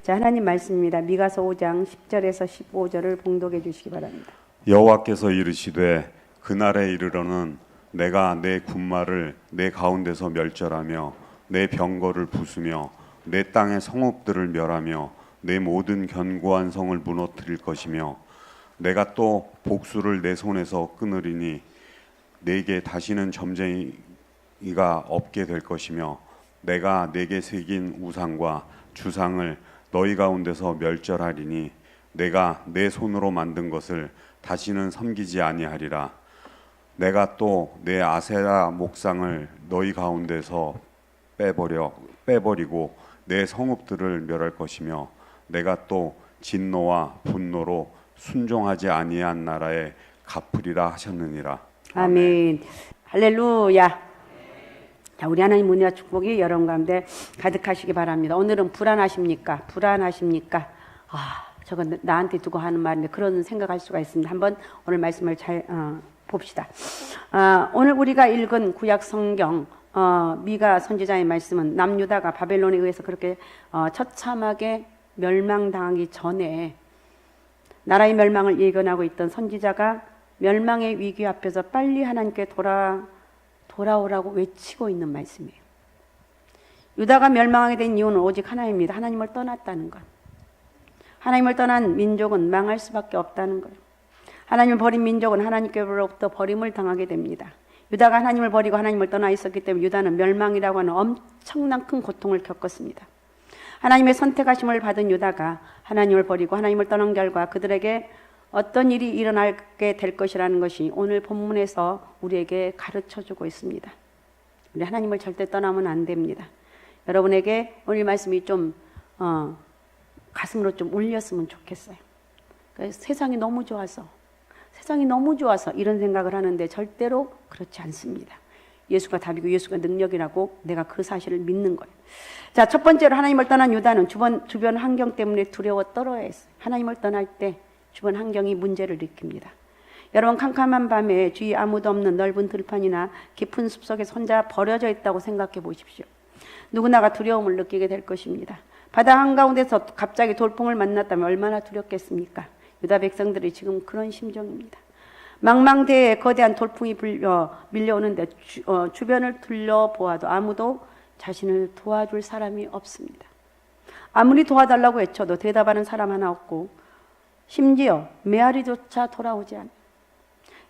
자, 하나님 말씀입니다. 미가서 5장 10절에서 15절을 봉독해 주시기 바랍니다. 여호와께서 이르시되 그날에 이르러는 내가 내 군마를 내 가운데서 멸절하며 내 병거를 부수며 내 땅의 성읍들을 멸하며 내 모든 견고한 성을 무너뜨릴 것이며 내가 또 복수를 내 손에서 끊으리니 내게 다시는 점쟁이가 없게 될 것이며 내가 내게 새긴 우상과 주상을 너희 가운데서 멸절하리니 내가 내 손으로 만든 것을 다시는 섬기지 아니하리라. 내가 또 내 아세라 목상을 너희 가운데서 빼버리고 내 성읍들을 멸할 것이며 내가 또 진노와 분노로 순종하지 아니한 나라에 갚으리라 하셨느니라. 아멘. 할렐루야. 자, 우리 하나님 은혜와 축복이 여러분 가운데 가득하시기 바랍니다. 오늘은 불안하십니까? 불안하십니까? 저건 나한테 두고 하는 말인데 그런 생각할 수가 있습니다. 한번 오늘 말씀을 잘 봅시다. 오늘 우리가 읽은 구약 성경 미가 선지자의 말씀은 남유다가 바벨론에 의해서 그렇게 처참하게 멸망당하기 전에 나라의 멸망을 예견하고 있던 선지자가 멸망의 위기 앞에서 빨리 하나님께 돌아오라고 외치고 있는 말씀이에요. 유다가 멸망하게 된 이유는 오직 하나입니다. 하나님을 떠났다는 것. 하나님을 떠난 민족은 망할 수밖에 없다는 거예요. 하나님을 버린 민족은 하나님께로부터 버림을 당하게 됩니다. 유다가 하나님을 버리고 하나님을 떠나 있었기 때문에 유다는 멸망이라고 하는 엄청난 큰 고통을 겪었습니다. 하나님의 선택하심을 받은 유다가 하나님을 버리고 하나님을 떠난 결과 그들에게 어떤 일이 일어나게 될 것이라는 것이 오늘 본문에서 우리에게 가르쳐주고 있습니다. 우리 하나님을 절대 떠나면 안 됩니다. 여러분에게 오늘 말씀이 좀 가슴으로 좀 울렸으면 좋겠어요. 세상이 너무 좋아서 이런 생각을 하는데 절대로 그렇지 않습니다. 예수가 답이고 예수가 능력이라고 내가 그 사실을 믿는 거예요. 자, 첫 번째로 하나님을 떠난 유다는 주변 환경 때문에 두려워 떨어야 했어요. 하나님을 떠날 때 주변 환경이 문제를 일으킵니다. 여러분, 캄캄한 밤에 주위 아무도 없는 넓은 들판이나 깊은 숲속에 혼자 버려져 있다고 생각해 보십시오. 누구나가 두려움을 느끼게 될 것입니다. 바다 한가운데서 갑자기 돌풍을 만났다면 얼마나 두렵겠습니까? 유다 백성들이 지금 그런 심정입니다. 망망대해에 거대한 돌풍이 밀려오는데 주변을 둘러보아도 아무도 자신을 도와줄 사람이 없습니다. 아무리 도와달라고 외쳐도 대답하는 사람 하나 없고 심지어 메아리조차 돌아오지 않아요.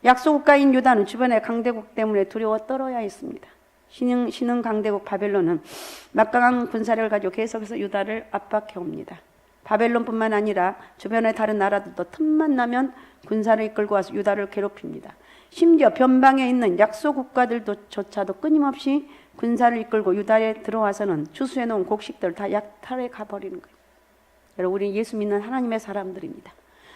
약소국가인 유다는 주변의 강대국 때문에 두려워 떨어야 했습니다. 신흥 강대국 바벨론은 막강한 군사력을 가지고 계속해서 유다를 압박해옵니다. 바벨론뿐만 아니라 주변의 다른 나라들도 틈만 나면 군사를 이끌고 와서 유다를 괴롭힙니다. 심지어 변방에 있는 약소국가들조차도 끊임없이 군사를 이끌고 유다에 들어와서는 주수해놓은 곡식들을 다 약탈해 가버리는 거예요. 여러분, 우리 예수 믿는 하나님의 사람들입니다.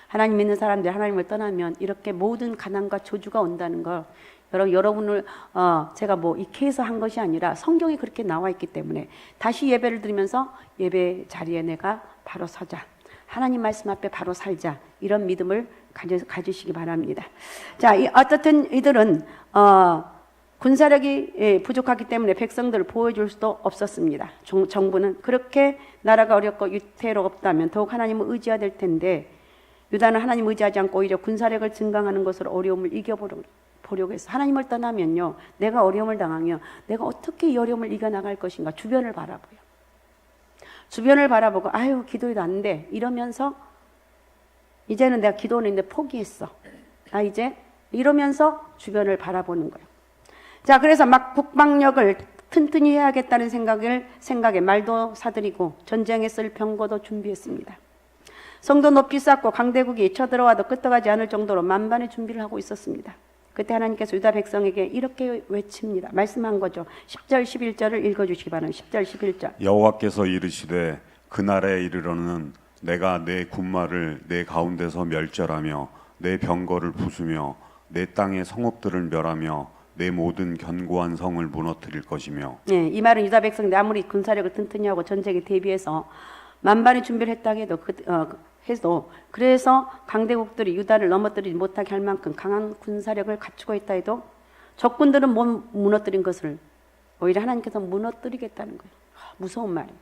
하나님 믿는 사람들이 하나님을 떠나면 이렇게 모든 가난과 저주가 온다는 걸 여러분을 제가 익혀서 한 것이 아니라 성경에 그렇게 나와 있기 때문에 다시 예배를 드리면서 예배 자리에 내가 바로 서자, 하나님 말씀 앞에 바로 살자, 이런 믿음을 가지시기 바랍니다. 자, 어떻든 이들은 군사력이 부족하기 때문에 백성들을 보호해줄 수도 없었습니다. 정부는 그렇게 나라가 어렵고 위태롭다면 더욱 하나님을 의지해야 될 텐데 유다는 하나님을 의지하지 않고 오히려 군사력을 증강하는 것으로 어려움을 이겨보려고 했어. 하나님을 떠나면요, 내가 어려움을 당하면 내가 어떻게 이 어려움을 이겨나갈 것인가 주변을 바라보여. 주변을 바라보고 아유 기도해도 안 돼 이러면서 이제는 내가 기도는 있는데 포기했어. 이제 이러면서 주변을 바라보는 거예요. 자, 그래서 막 국방력을 튼튼히 해야겠다는 생각에 말도 사들이고 전쟁에 쓸 병거도 준비했습니다. 성도 높이 쌓고 강대국이 쳐들어와도 끄떡하지 않을 정도로 만반의 준비를 하고 있었습니다. 그때 하나님께서 유다 백성에게 이렇게 외칩니다. 말씀한 거죠. 10절 11절을 읽어주시기 바랍니다. 10절 11절. 여호와께서 이르시되 그날에 이르러는 내가 내 군마를 내 가운데서 멸절하며 내 병거를 부수며 내 땅의 성읍들을 멸하며 내 모든 견고한 성을 무너뜨릴 것이며. 네, 이 말은 유다 백성들이 아무리 군사력을 튼튼히 하고 전쟁에 대비해서 만반의 준비를 했다고 해도 그래서 강대국들이 유다를 넘어뜨리지 못하게 할 만큼 강한 군사력을 갖추고 있다 해도 적군들은 못 무너뜨린 것을 오히려 하나님께서 무너뜨리겠다는 거예요. 무서운 말이에요.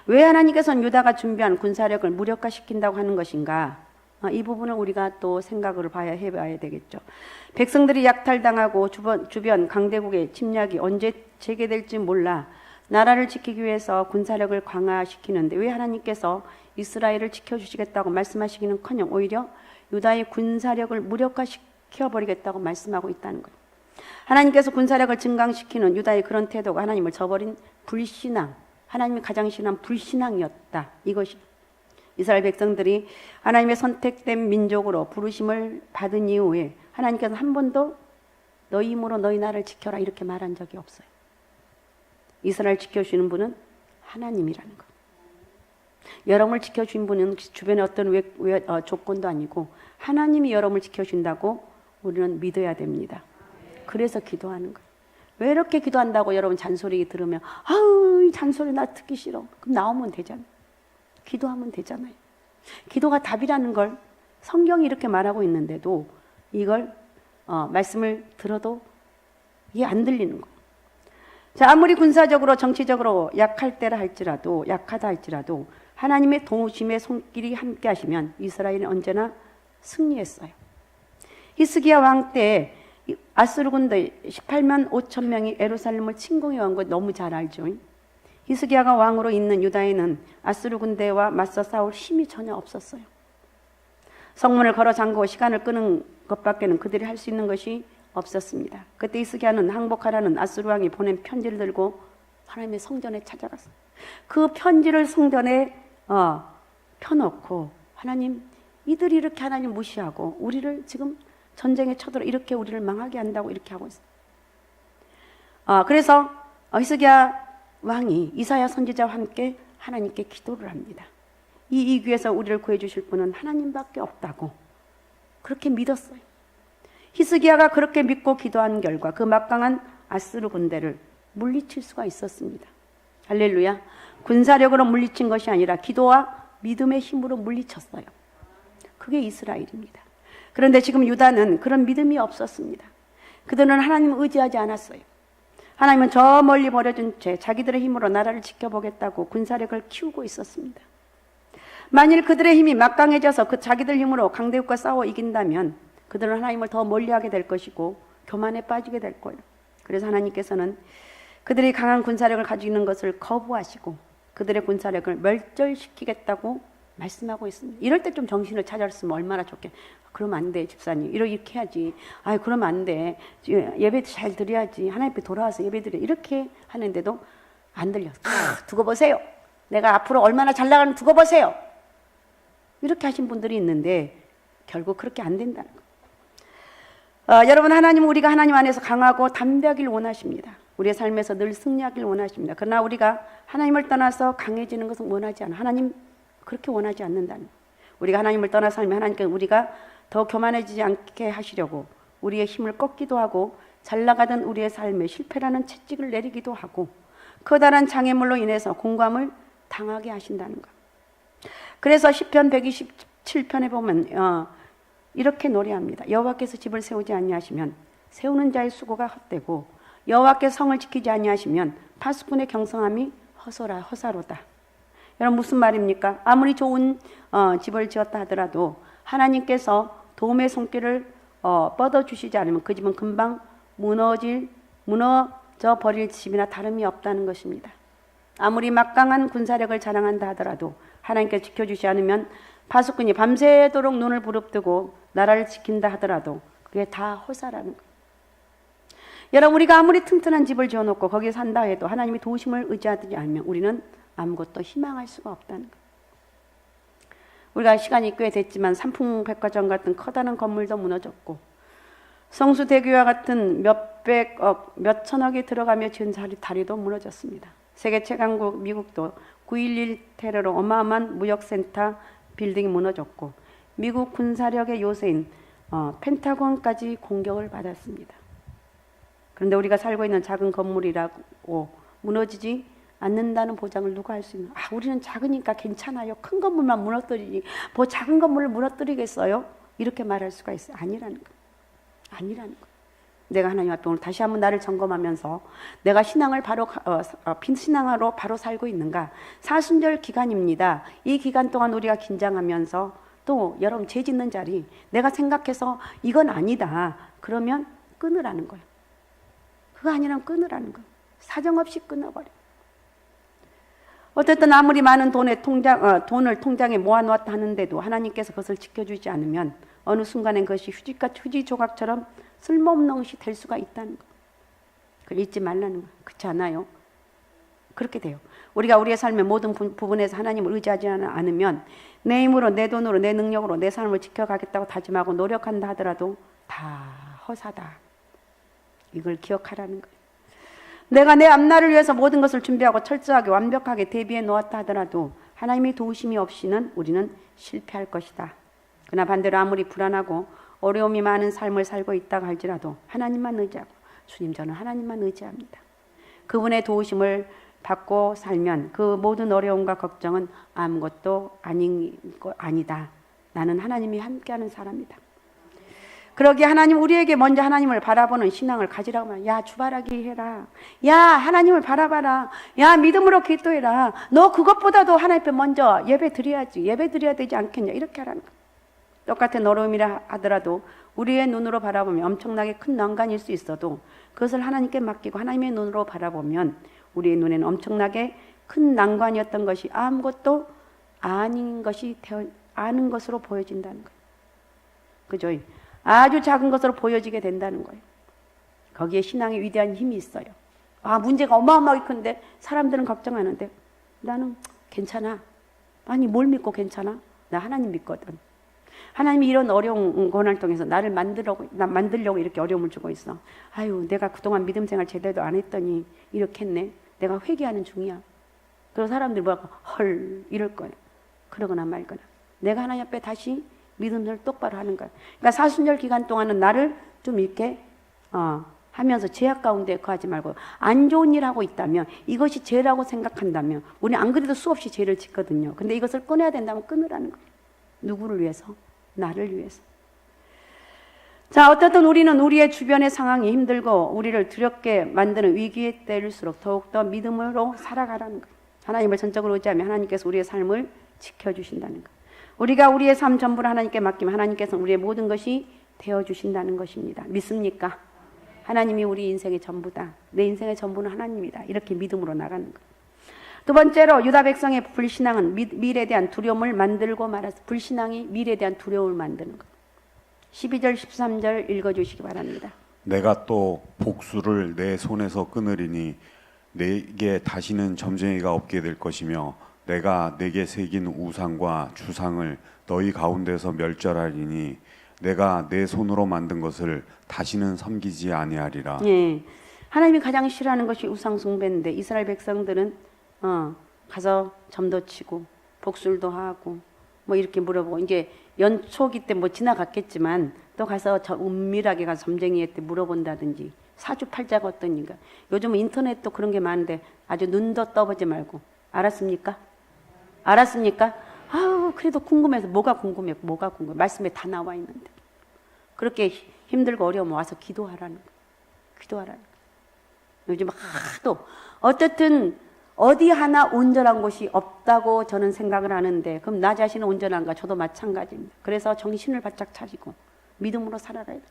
왜 하나님께서는 유다가 준비한 군사력을 무력화시킨다고 하는 것인가? 이 부분을 우리가 또 생각을 해봐야 되겠죠. 백성들이 약탈당하고 주변 강대국의 침략이 언제 재개될지 몰라 나라를 지키기 위해서 군사력을 강화시키는데 왜 하나님께서 이스라엘을 지켜주시겠다고 말씀하시기는커녕 오히려 유다의 군사력을 무력화시켜버리겠다고 말씀하고 있다는 거예요. 하나님께서 군사력을 증강시키는 유다의 그런 태도가 하나님을 저버린 불신앙, 하나님이 가장 싫어한 불신앙이었다. 이것이 이스라엘 백성들이 하나님의 선택된 민족으로 부르심을 받은 이후에 하나님께서 한 번도 너희 힘으로 너희 나라를 지켜라 이렇게 말한 적이 없어요. 이스라엘 지켜주시는 분은 하나님이라는 거. 여러분을 지켜주신 분은 주변에 어떤 조건도 아니고 하나님이 여러분을 지켜준다고 우리는 믿어야 됩니다. 그래서 기도하는 거예요. 왜 이렇게 기도한다고 여러분 잔소리 들으면 아우 이 잔소리 나 듣기 싫어. 그럼 나오면 되잖아요. 기도하면 되잖아요. 기도가 답이라는 걸 성경이 이렇게 말하고 있는데도 이걸 말씀을 들어도 이게 안 들리는 거예요. 자, 아무리 군사적으로 정치적으로 약하다 할지라도 하나님의 도우심의 손길이 함께 하시면 이스라엘은 언제나 승리했어요. 히스기야 왕 때 아수르 군대 18만 5천 명이 예루살렘을 침공해 온 거 너무 잘 알죠. 히스기야가 왕으로 있는 유다에는 아수르 군대와 맞서 싸울 힘이 전혀 없었어요. 성문을 걸어 잠그고 시간을 끄는 것밖에는 그들이 할 수 있는 것이 없었습니다. 그때 히스기야는 항복하라는 아수르 왕이 보낸 편지를 들고 하나님의 성전에 찾아갔어요. 그 편지를 성전에 펴놓고 하나님 이들이 이렇게 하나님 무시하고 우리를 지금 전쟁에 쳐들어 이렇게 우리를 망하게 한다고 이렇게 하고 있어요. 그래서 히스기야 왕이 이사야 선지자와 함께 하나님께 기도를 합니다. 이 위기에서 우리를 구해주실 분은 하나님밖에 없다고 그렇게 믿었어요. 히스기야가 그렇게 믿고 기도한 결과 그 막강한 아수르 군대를 물리칠 수가 있었습니다. 할렐루야. 군사력으로 물리친 것이 아니라 기도와 믿음의 힘으로 물리쳤어요. 그게 이스라엘입니다. 그런데 지금 유다는 그런 믿음이 없었습니다. 그들은 하나님을 의지하지 않았어요. 하나님은 저 멀리 버려진 채 자기들의 힘으로 나라를 지켜보겠다고 군사력을 키우고 있었습니다. 만일 그들의 힘이 막강해져서 그 자기들 힘으로 강대국과 싸워 이긴다면 그들은 하나님을 더 멀리하게 될 것이고 교만에 빠지게 될 거예요. 그래서 하나님께서는 그들이 강한 군사력을 가지고 있는 것을 거부하시고 그들의 군사력을 멸절시키겠다고 말씀하고 있습니다. 이럴 때 좀 정신을 차렸으면 얼마나 좋겠. 그러면 안 돼, 집사님. 이렇게 해야지. 그러면 안 돼. 예배 잘 드려야지. 하나님 앞에 돌아와서 예배 드려. 이렇게 하는데도 안 들려. 두고 보세요. 내가 앞으로 얼마나 잘 나가는 두고 보세요. 이렇게 하신 분들이 있는데 결국 그렇게 안 된다는 거예요. 여러분, 하나님은 우리가 하나님 안에서 강하고 담대하길 원하십니다. 우리의 삶에서 늘 승리하길 원하십니다. 그러나 우리가 하나님을 떠나서 강해지는 것은 원하지 않아. 하나님 그렇게 원하지 않는다는 거예요. 우리가 하나님을 떠나 살면 하나님께서 우리가 더 교만해지지 않게 하시려고 우리의 힘을 꺾기도 하고 잘 나가던 우리의 삶에 실패라는 채찍을 내리기도 하고 커다란 장애물로 인해서 공감을 당하게 하신다는 거예요. 그래서 시편 127편에 보면 이렇게 노래합니다. 여호와께서 집을 세우지 아니하시면 세우는 자의 수고가 헛되고 여호와께서 성을 지키지 아니하시면 파수꾼의 경성함이 허사로다. 여러분 무슨 말입니까? 아무리 좋은 집을 지었다 하더라도 하나님께서 도움의 손길을 뻗어주시지 않으면 그 집은 금방 무너져 버릴 집이나 다름이 없다는 것입니다. 아무리 막강한 군사력을 자랑한다 하더라도 하나님께서 지켜주지 않으면 파수꾼이 밤새도록 눈을 부릅뜨고 나라를 지킨다 하더라도 그게 다 허사라는 거예요. 여러분 우리가 아무리 튼튼한 집을 지어놓고 거기에 산다 해도 하나님이 도우심을 의지하지 않으면 우리는 아무것도 희망할 수가 없다는 거예요. 우리가 시간이 꽤 됐지만 삼풍백화점 같은 커다란 건물도 무너졌고 성수대교와 같은 몇백억, 몇천억이 들어가며 지은 다리도 무너졌습니다. 세계 최강국 미국도 9.11 테러로 어마어마한 무역센터 빌딩이 무너졌고 미국 군사력의 요새인 펜타곤까지 공격을 받았습니다. 그런데 우리가 살고 있는 작은 건물이라고 무너지지 않는다는 보장을 누가 할 수 있는? 우리는 작으니까 괜찮아요. 큰 건물만 무너뜨리지 뭐 작은 건물을 무너뜨리겠어요? 이렇게 말할 수가 있어요. 아니라는 거. 내가 하나님 앞에 오늘 다시 한번 나를 점검하면서 내가 신앙을 신앙으로 바로 살고 있는가. 사순절 기간입니다. 이 기간 동안 우리가 긴장하면서 또 여러분 죄 짓는 자리 내가 생각해서 이건 아니다. 그러면 끊으라는 거예요. 그거 아니라면 끊으라는 거예요. 사정없이 끊어버려. 어쨌든 아무리 많은 돈을 통장에 모아놓았다 하는데도 하나님께서 그것을 지켜주지 않으면 어느 순간엔 그것이 휴지 조각처럼 쓸모없는 것이 될 수가 있다는 거. 그걸 잊지 말라는 거. 그렇지 않아요? 그렇게 돼요. 우리가 우리의 삶의 모든 부분에서 하나님을 의지하지 않으면 내 힘으로, 내 돈으로, 내 능력으로 내 삶을 지켜가겠다고 다짐하고 노력한다 하더라도 다 허사다. 이걸 기억하라는 거예요. 내가 내 앞날을 위해서 모든 것을 준비하고 철저하게 완벽하게 대비해 놓았다 하더라도 하나님의 도우심이 없이는 우리는 실패할 것이다. 그러나 반대로 아무리 불안하고 어려움이 많은 삶을 살고 있다고 할지라도 하나님만 의지하고 주님 저는 하나님만 의지합니다. 그분의 도우심을 받고 살면 그 모든 어려움과 걱정은 아무것도 아니다. 나는 하나님이 함께하는 사람이다. 그러기에 하나님 우리에게 먼저 하나님을 바라보는 신앙을 가지라고 말해요. 야 주바라기 해라. 야 하나님을 바라봐라. 야 믿음으로 기도해라. 너 그것보다도 하나님 앞에 먼저 예배 드려야지. 예배 드려야 되지 않겠냐. 이렇게 하라는 거예요. 똑같은 어려움이라 하더라도 우리의 눈으로 바라보면 엄청나게 큰 난관일 수 있어도 그것을 하나님께 맡기고 하나님의 눈으로 바라보면 우리의 눈에는 엄청나게 큰 난관이었던 것이 아무것도 아닌 것으로 보여진다는 거예요. 그죠? 아주 작은 것으로 보여지게 된다는 거예요. 거기에 신앙의 위대한 힘이 있어요. 문제가 어마어마하게 큰데 사람들은 걱정하는데 나는 괜찮아. 아니 뭘 믿고 괜찮아? 나 하나님 믿거든. 하나님이 이런 어려운 고난을 통해서 나를 만들려고 이렇게 어려움을 주고 있어. 아유 내가 그동안 믿음 생활 제대로 안 했더니 이렇게 했네. 내가 회개하는 중이야. 그리고 사람들이 뭐랄까 헐 이럴 거야. 그러거나 말거나. 내가 하나님 앞에 다시 믿음을 똑바로 하는 거야. 그러니까 사순절 기간 동안은 나를 좀 이렇게 하면서 죄악 가운데 거하지 말고 안 좋은 일 하고 있다면 이것이 죄라고 생각한다면 우리 안 그래도 수없이 죄를 짓거든요. 근데 이것을 끊어야 된다면 끊으라는 거예요. 누구를 위해서? 나를 위해서. 자, 어쨌든 우리는 우리의 주변의 상황이 힘들고 우리를 두렵게 만드는 위기에 때릴수록 더욱더 믿음으로 살아가라는 거예요. 하나님을 전적으로 의지하며 하나님께서 우리의 삶을 지켜주신다는 거예요. 우리가 우리의 삶 전부를 하나님께 맡기면 하나님께서는 우리의 모든 것이 되어주신다는 것입니다. 믿습니까? 하나님이 우리 인생의 전부다. 내 인생의 전부는 하나님이다. 이렇게 믿음으로 나가는 거예요. 두 번째로 유다 백성의 불신앙은 미래에 대한 두려움을 만들고 말았어요. 불신앙이 미래에 대한 두려움을 만드는 거예요. 12절 13절 읽어주시기 바랍니다. 내가 또 복수를 내 손에서 끊으리니 내게 다시는 점쟁이가 없게 될 것이며 내가 내게 새긴 우상과 주상을 너희 가운데서 멸절하리니 내가 내 손으로 만든 것을 다시는 섬기지 아니하리라. 예, 하나님이 가장 싫어하는 것이 우상 숭배인데 이스라엘 백성들은 가서 점도 치고 복술도 하고 뭐 이렇게 물어보고 이제 연초기 때 뭐 지나갔겠지만 또 가서 은밀하게 가서 점쟁이한테 물어본다든지 사주팔자가 어떠니까. 요즘은 인터넷도 그런 게 많은데 아주 눈도 떠보지 말고. 알았습니까? 알았습니까? 그래도 궁금해서 뭐가 궁금해. 말씀에 다 나와 있는데. 그렇게 힘들고 어려우면 와서 기도하라는 거예요. 기도하라는 거예요. 요즘 하도 어쨌든 어디 하나 온전한 곳이 없다고 저는 생각을 하는데 그럼 나 자신은 온전한가? 저도 마찬가지입니다. 그래서 정신을 바짝 차리고 믿음으로 살아가야 돼.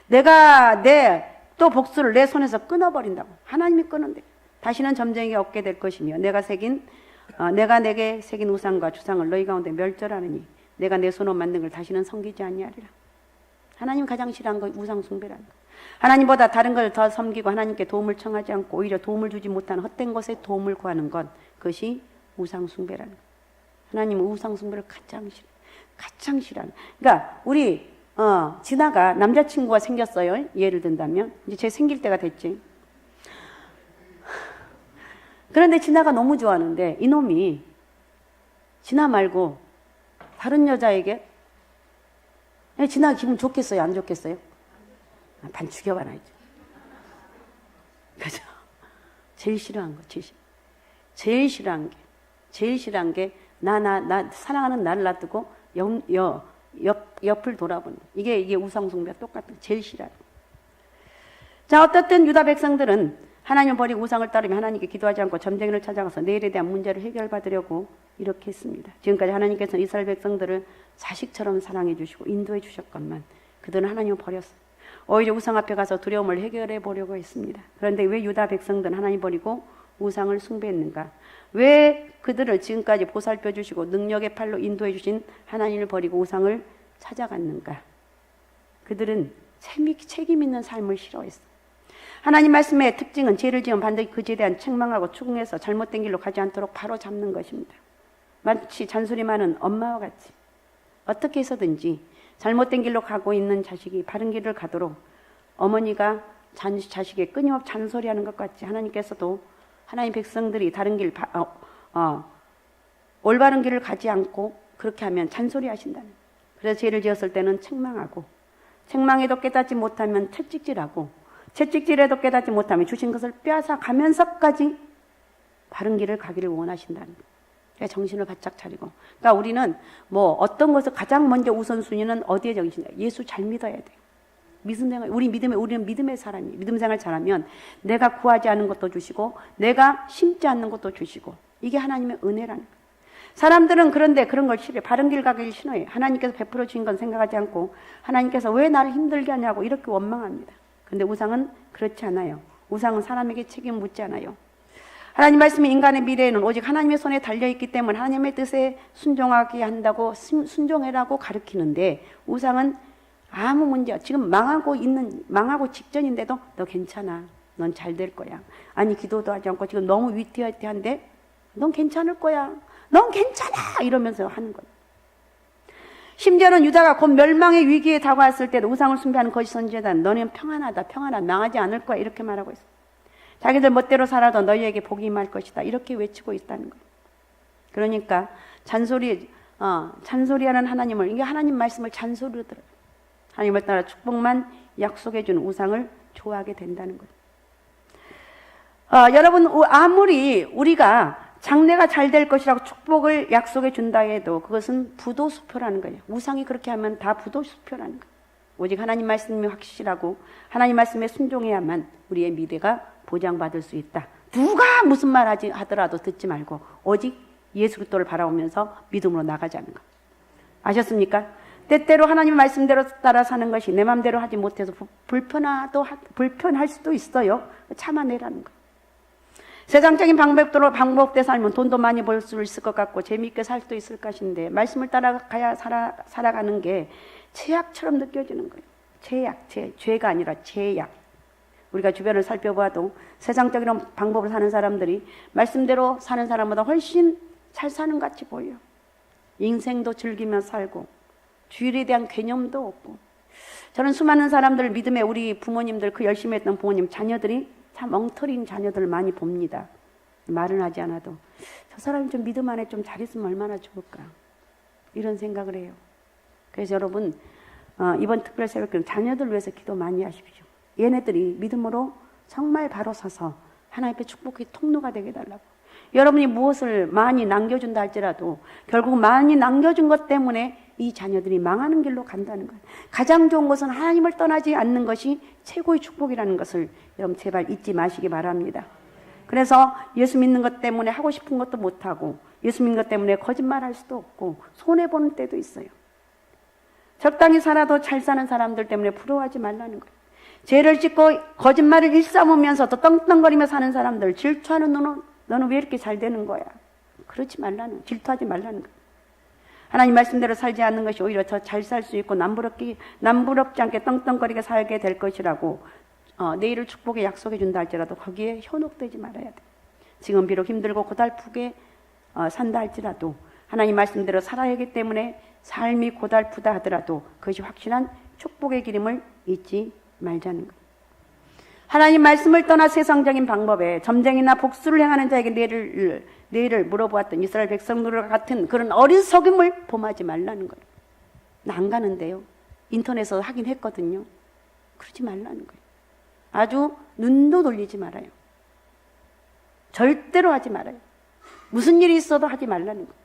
내가 또 복수를 내 손에서 끊어버린다고. 하나님이 끊은데 다시는 점쟁이가 없게 될 것이며 내가 내게 새긴 우상과 주상을 너희 가운데 멸절하느니 내가 내 손으로 만든 걸 다시는 섬기지 아니하리라. 하나님 가장 싫어하는 거 우상 숭배라는 거. 하나님보다 다른 걸 더 섬기고 하나님께 도움을 청하지 않고 오히려 도움을 주지 못하는 헛된 것에 도움을 구하는 것, 그것이 우상 숭배라는 거. 하나님은 우상 숭배를 가장 싫어하는. 그러니까 우리 진아가 남자친구가 생겼어요. 예를 든다면 이제 쟤 생길 때가 됐지. 그런데 진아가 너무 좋아하는데 이놈이 진아 말고 다른 여자에게 진아 기분 좋겠어요? 안 좋겠어요? 반 죽여봐야지. 그죠? 제일 싫어한 거, 제일 싫어한 게 나 사랑하는 나를 놔두고 옆을 돌아보는. 이게 우상숭배가 똑같은 제일 싫어요. 자, 어떻든 유다 백성들은 하나님을 버리고 우상을 따르며 하나님께 기도하지 않고 점쟁이를 찾아가서 내일에 대한 문제를 해결받으려고 이렇게 했습니다. 지금까지 하나님께서는 이스라엘 백성들을 자식처럼 사랑해 주시고 인도해 주셨건만 그들은 하나님을 버렸어요. 오히려 우상 앞에 가서 두려움을 해결해 보려고 했습니다. 그런데 왜 유다 백성들은 하나님 버리고 우상을 숭배했는가? 왜 그들을 지금까지 보살펴 주시고 능력의 팔로 인도해 주신 하나님을 버리고 우상을 찾아갔는가? 그들은 책임 있는 삶을 싫어했어. 하나님 말씀의 특징은 죄를 지으면 반드시 그 죄에 대한 책망하고 추궁해서 잘못된 길로 가지 않도록 바로 잡는 것입니다. 마치 잔소리 많은 엄마와 같이 어떻게 해서든지 잘못된 길로 가고 있는 자식이 바른 길을 가도록 어머니가 자식의 끊임없이 잔소리하는 것 같이 하나님께서도 하나님 백성들이 다른 길, 올바른 길을 가지 않고 그렇게 하면 잔소리하신다는 거예요. 그래서 죄를 지었을 때는 책망하고 책망해도 깨닫지 못하면 채찍질하고 채찍질해도 깨닫지 못하면 주신 것을 빼앗아 가면서까지 바른 길을 가기를 원하신다는 거예요. 그러니까 정신을 바짝 차리고. 그러니까 우리는 뭐 어떤 것을 가장 먼저 우선순위는 어디에 정신이야? 예수 잘 믿어야 돼요. 우리는 믿음의 사람이에요. 믿음 생활 잘하면 내가 구하지 않는 것도 주시고 내가 심지 않는 것도 주시고 이게 하나님의 은혜라는 거예요. 사람들은 그런데 그런 걸 싫어해. 바른 길 가기를 싫어해. 하나님께서 베풀어 주신 건 생각하지 않고 하나님께서 왜 나를 힘들게 하냐고 이렇게 원망합니다. 그런데 우상은 그렇지 않아요. 우상은 사람에게 책임 묻지 않아요. 하나님 말씀이 인간의 미래에는 오직 하나님의 손에 달려있기 때문에 하나님의 뜻에 순종하게 한다고 순종해라고 가르치는데 우상은 아무 문제 지금 망하고 직전인데도 너 괜찮아. 넌 잘 될 거야. 아니 기도도 하지 않고 지금 너무 위태위태한데 넌 괜찮을 거야. 넌 괜찮아. 이러면서 하는 거예요. 심지어는 유다가 곧 멸망의 위기에 다가왔을 때도 우상을 숭배하는 거짓 선지자는 너는 평안하다. 망하지 않을 거야. 이렇게 말하고 있어요. 자기들 멋대로 살아도 너희에게 복이 임할 것이다. 이렇게 외치고 있다는 거예요. 그러니까 잔소리하는 하나님을 이게 하나님 말씀을 잔소리로 들어요. 하나님을 따라 축복만 약속해 주는 우상을 좋아하게 된다는 거예요. 여러분 아무리 우리가 장래가 잘 될 것이라고 축복을 약속해 준다 해도 그것은 부도수표라는 거예요. 우상이 그렇게 하면 다 부도수표라는 거예요. 오직 하나님 말씀이 확실하고 하나님 말씀에 순종해야만 우리의 미래가 보장받을 수 있다. 누가 무슨 말 하더라도 듣지 말고 오직 예수 그리스도를 바라보면서 믿음으로 나가자는 거. 아셨습니까? 때때로 하나님 말씀대로 따라 사는 것이 내 마음대로 하지 못해서 불편할 수도 있어요. 참아내라는 거. 세상적인 방법대로 살면 돈도 많이 벌 수 있을 것 같고 재미있게 살 수도 있을 것인데 말씀을 따라가야 살아가는 게 죄악처럼 느껴지는 거예요. 죄가 아니라 죄악. 우리가 주변을 살펴봐도 세상적인 방법으로 사는 사람들이 말씀대로 사는 사람보다 훨씬 잘 사는 것 같이 보여요. 인생도 즐기며 살고 주일에 대한 개념도 없고. 저는 수많은 사람들 믿음에 우리 부모님들 그 열심히 했던 부모님 자녀들이 참 엉터리인 자녀들을 많이 봅니다. 말은 하지 않아도 저 사람이 좀 믿음 안에 좀 잘했으면 얼마나 좋을까 이런 생각을 해요. 그래서 여러분 이번 특별 새벽기는 자녀들 위해서 기도 많이 하십시오. 얘네들이 믿음으로 정말 바로 서서 하나님께 축복의 통로가 되게 해달라고. 여러분이 무엇을 많이 남겨준다 할지라도 결국 많이 남겨준 것 때문에 이 자녀들이 망하는 길로 간다는 거예요. 가장 좋은 것은 하나님을 떠나지 않는 것이 최고의 축복이라는 것을 여러분 제발 잊지 마시기 바랍니다. 그래서 예수 믿는 것 때문에 하고 싶은 것도 못하고 예수 믿는 것 때문에 거짓말할 수도 없고 손해보는 때도 있어요. 적당히 살아도 잘 사는 사람들 때문에 부러워하지 말라는 거예요. 죄를 짓고 거짓말을 일삼으면서도 떵떵거리며 사는 사람들 질투하는 너는 왜 이렇게 잘 되는 거야? 그렇지 말라는, 질투하지 말라는 거예요. 하나님 말씀대로 살지 않는 것이 오히려 더 잘 살 수 있고 남부럽지 않게 떵떵거리게 살게 될 것이라고 내일을 축복에 약속해 준다 할지라도 거기에 현혹되지 말아야 돼. 지금 비록 힘들고 고달프게 산다 할지라도 하나님 말씀대로 살아야 하기 때문에 삶이 고달프다 하더라도 그것이 확실한 축복의 기름을 잊지 말자는 거예요. 하나님 말씀을 떠나 세상적인 방법에 점쟁이나 복수를 행하는 자에게 내일을 물어보았던 이스라엘 백성들과 같은 그런 어리석음을 범하지 말라는 거예요. 나 안 가는데요. 인터넷에서 하긴 했거든요. 그러지 말라는 거예요. 아주 눈도 돌리지 말아요. 절대로 하지 말아요. 무슨 일이 있어도 하지 말라는 거예요.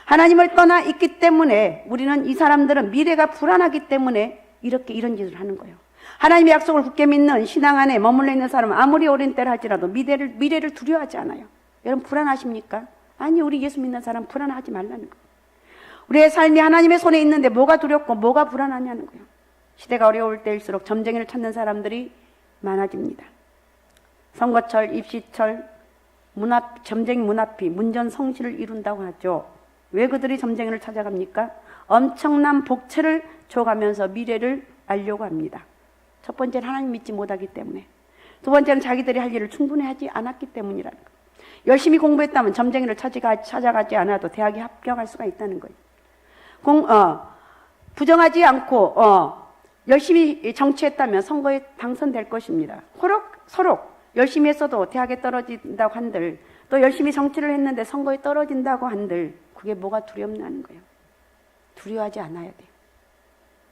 하나님을 떠나 있기 때문에 우리는 이 사람들은 미래가 불안하기 때문에 이런 짓을 하는 거예요. 하나님의 약속을 굳게 믿는 신앙 안에 머물러 있는 사람은 아무리 어린 때를 할지라도 미래를 두려워하지 않아요. 여러분 불안하십니까? 아니, 우리 예수 믿는 사람 불안하지 말라는 거예요. 우리의 삶이 하나님의 손에 있는데 뭐가 두렵고 뭐가 불안하냐는 거예요. 시대가 어려울 때일수록 점쟁이를 찾는 사람들이 많아집니다. 선거철, 입시철, 점쟁이 문 앞이 문전성시를 이룬다고 하죠. 왜 그들이 점쟁이를 찾아갑니까? 엄청난 복채를 줘가면서 미래를 알려고 합니다. 첫 번째는 하나님 믿지 못하기 때문에, 두 번째는 자기들이 할 일을 충분히 하지 않았기 때문이라는 거예요. 열심히 공부했다면 점쟁이를 찾아가지 않아도 대학에 합격할 수가 있다는 거예요. 부정하지 않고 열심히 정치했다면 선거에 당선될 것입니다. 서로 열심히 했어도 대학에 떨어진다고 한들, 또 열심히 정치를 했는데 선거에 떨어진다고 한들, 그게 뭐가 두렵나는 거예요. 두려워하지 않아야 돼요.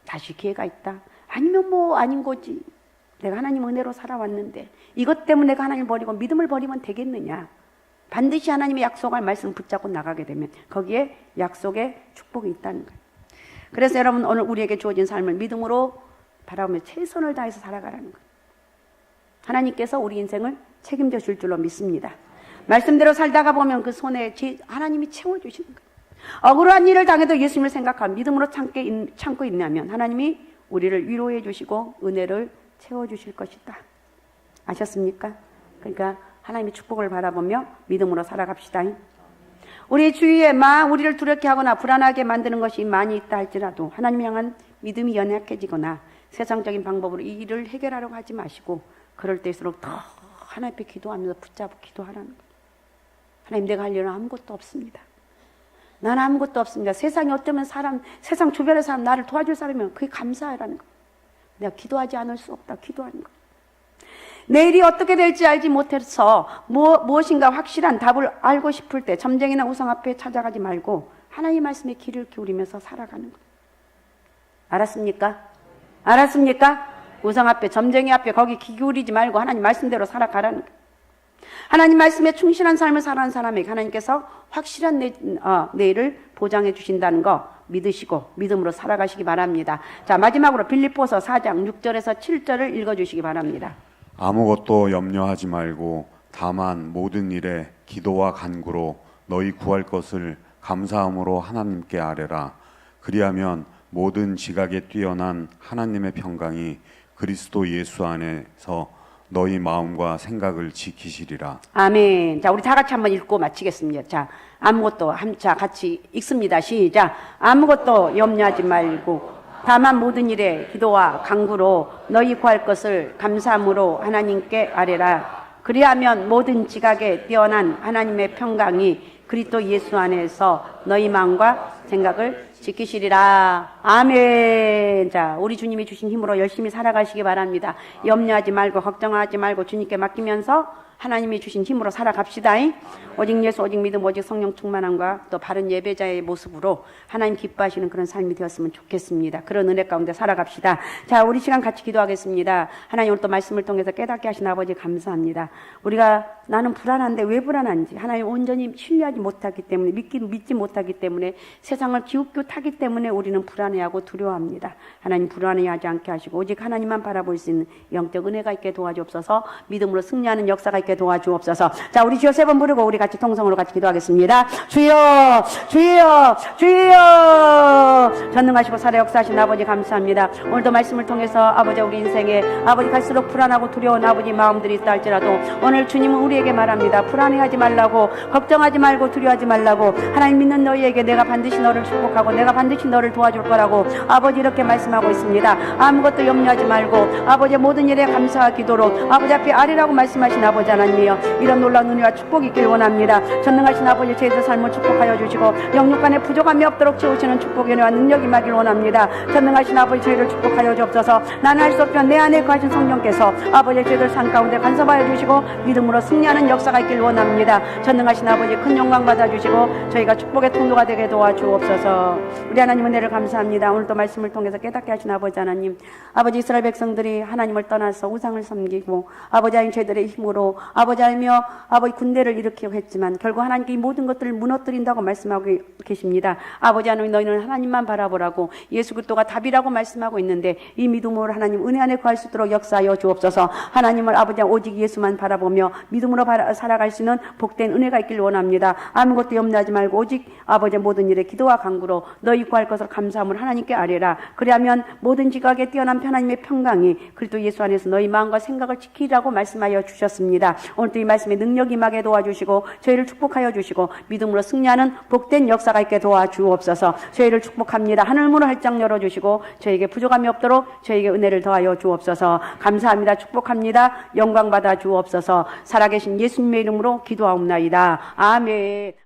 다시 기회가 있다. 아니면 뭐 아닌 거지. 내가 하나님 은혜로 살아왔는데 이것 때문에 내가 하나님을 버리고 믿음을 버리면 되겠느냐. 반드시 하나님의 약속할 말씀을 붙잡고 나가게 되면 거기에 약속의 축복이 있다는 거예요. 그래서 여러분, 오늘 우리에게 주어진 삶을 믿음으로 바라보며 최선을 다해서 살아가라는 거예요. 하나님께서 우리 인생을 책임져 줄 줄로 믿습니다. 말씀대로 살다가 보면 그 손에 하나님이 채워주시는 거예요. 억울한 일을 당해도 예수님을 생각하며 믿음으로 참고 있냐면 하나님이 우리를 위로해 주시고 은혜를 채워주실 것이다. 아셨습니까? 그러니까 하나님의 축복을 바라보며 믿음으로 살아갑시다. 우리 주위에 우리를 두렵게 하거나 불안하게 만드는 것이 많이 있다 할지라도 하나님 향한 믿음이 연약해지거나 세상적인 방법으로 이 일을 해결하려고 하지 마시고, 그럴 때일수록 더 하나님 앞에 기도하면서 붙잡고 기도하라는 거예요. 하나님, 내가 할 일은 아무것도 없습니다. 나는 아무것도 없습니다. 세상에 어쩌면 세상 주변의 사람, 나를 도와줄 사람이면 그게 감사하라는 거예요. 내가 기도하지 않을 수 없다. 기도하는 거예요. 내일이 어떻게 될지 알지 못해서 무엇인가 확실한 답을 알고 싶을 때 점쟁이나 우상 앞에 찾아가지 말고 하나님의 말씀에 귀를 기울이면서 살아가는 거예요. 알았습니까? 알았습니까? 우상 앞에, 점쟁이 앞에 거기 귀 기울이지 말고 하나님 말씀대로 살아가라는 거예요. 하나님 말씀에 충실한 삶을 살아가는 사람에게 하나님께서 확실한 내일을 보장해 주신다는 거 믿으시고 믿음으로 살아가시기 바랍니다. 자, 마지막으로 빌립보서 4장 6절에서 7절을 읽어주시기 바랍니다. 아무것도 염려하지 말고 다만 모든 일에 기도와 간구로 너희 구할 것을 감사함으로 하나님께 아뢰라. 그리하면 모든 지각에 뛰어난 하나님의 평강이 그리스도 예수 안에서 너희 마음과 생각을 지키시리라. 아멘. 자, 우리 다 같이 한번 읽고 마치겠습니다. 자, 같이 읽습니다. 시작. 아무것도 염려하지 말고 다만 모든 일에 기도와 간구로 너희 구할 것을 감사함으로 하나님께 아뢰라. 그리하면 모든 지각에 뛰어난 하나님의 평강이 그리스도 예수 안에서 너희 마음과 생각을 지키시리라. 아멘. 자, 우리 주님이 주신 힘으로 열심히 살아가시기 바랍니다. 염려하지 말고 걱정하지 말고 주님께 맡기면서 하나님이 주신 힘으로 살아갑시다. 오직 예수, 오직 믿음, 오직 성령 충만함과 또 바른 예배자의 모습으로 하나님 기뻐하시는 그런 삶이 되었으면 좋겠습니다. 그런 은혜 가운데 살아갑시다. 자, 우리 시간 같이 기도하겠습니다. 하나님, 오늘 또 말씀을 통해서 깨닫게 하신 아버지 감사합니다. 우리가 나는 불안한데 왜 불안한지 하나님 온전히 신뢰하지 못하기 때문에, 믿지 못하기 때문에, 세상을 기웃기웃하기 때문에 우리는 불안해하고 두려워합니다. 하나님, 불안해하지 않게 하시고 오직 하나님만 바라볼 수 있는 영적 은혜가 있게 도와주옵소서. 믿음으로 승리하는 역사가 있게 도와주옵소서. 자, 우리 주여 세 번 부르고 우리 같이 통성으로 같이 기도하겠습니다. 주여, 주여, 주여. 전능하시고 살아 역사하신 아버지 감사합니다. 오늘도 말씀을 통해서 아버지, 우리 인생에 아버지 갈수록 불안하고 두려운 아버지 마음들이 있다 할지라도 오늘 주님은 우리에게 말합니다. 불안해하지 말라고, 걱정하지 말고 두려워하지 말라고, 하나님 믿는 너희에게 내가 반드시 너를 축복하고 내가 반드시 너를 도와줄 거라고 아버지 이렇게 말씀하고 있습니다. 아무것도 염려하지 말고 아버지 모든 일에 감사와 기도로 아버지 앞에 아뢰라고 말씀하신 아버지 하나님이여, 이런 놀라운 은혜와 축복이 있길 원합니다. 전능하신 아버지, 저희들 삶을 축복하여 주시고 영육간에 부족함이 없도록 채우시는 축복의 은혜와 능력이 임하길 원합니다. 전능하신 아버지, 저희를 축복하여 주옵소서. 나는 할 수 없지만 내 안에 거하신 성령께서 아버지 저희들 삶 가운데 간섭하여 주시고 믿음으로 승리 승리하는 역사가 있길 원합니다. 전능하신 아버지 큰 영광 받아주시고 저희가 축복의 통로가 되게 도와주옵소서. 우리 하나님 은혜를 감사합니다. 오늘도 말씀을 통해서 깨닫게 하신 아버지 하나님, 아버지 이스라엘 백성들이 하나님을 떠나서 우상을 섬기고 아버지 하나님 죄들의 힘으로 아버지 하며 아버지 군대를 일으키고 했지만 결국 하나님께 이 모든 것들을 무너뜨린다고 말씀하고 계십니다. 아버지 하나님, 너희는 하나님만 바라보라고 예수 그리스도가 답이라고 말씀하고 있는데 이 믿음으로 하나님 은혜 안에 거할 수 있도록 역사하여 주옵소서. 하나님을 아버지 오직 예수만 바라보며 믿음으로 살아갈 수 있는 복된 은혜가 있길 원합니다. 아무것도 염려하지 말고 오직 아버지 모든 일에 기도와 간구로 너희 구할 것을 감사함을 하나님께 아뢰라. 그리하면 모든 지각에 뛰어난 하나님의 평강이 그리스도 예수 안에서 너희 마음과 생각을 지키라고 말씀하여 주셨습니다. 오늘도 이 말씀에 능력이 임하게 도와주시고 저희를 축복하여 주시고 믿음으로 승리하는 복된 역사가 있게 도와주옵소서. 저희를 축복합니다. 하늘 문을 활짝 열어주시고 저에게 부족함이 없도록 저에게 은혜를 더하여 주옵소서. 감사합니다. 축복합니다. 영광 받아 주옵소서. 살아계신 예수님의 이름으로 기도하옵나이다. 아멘.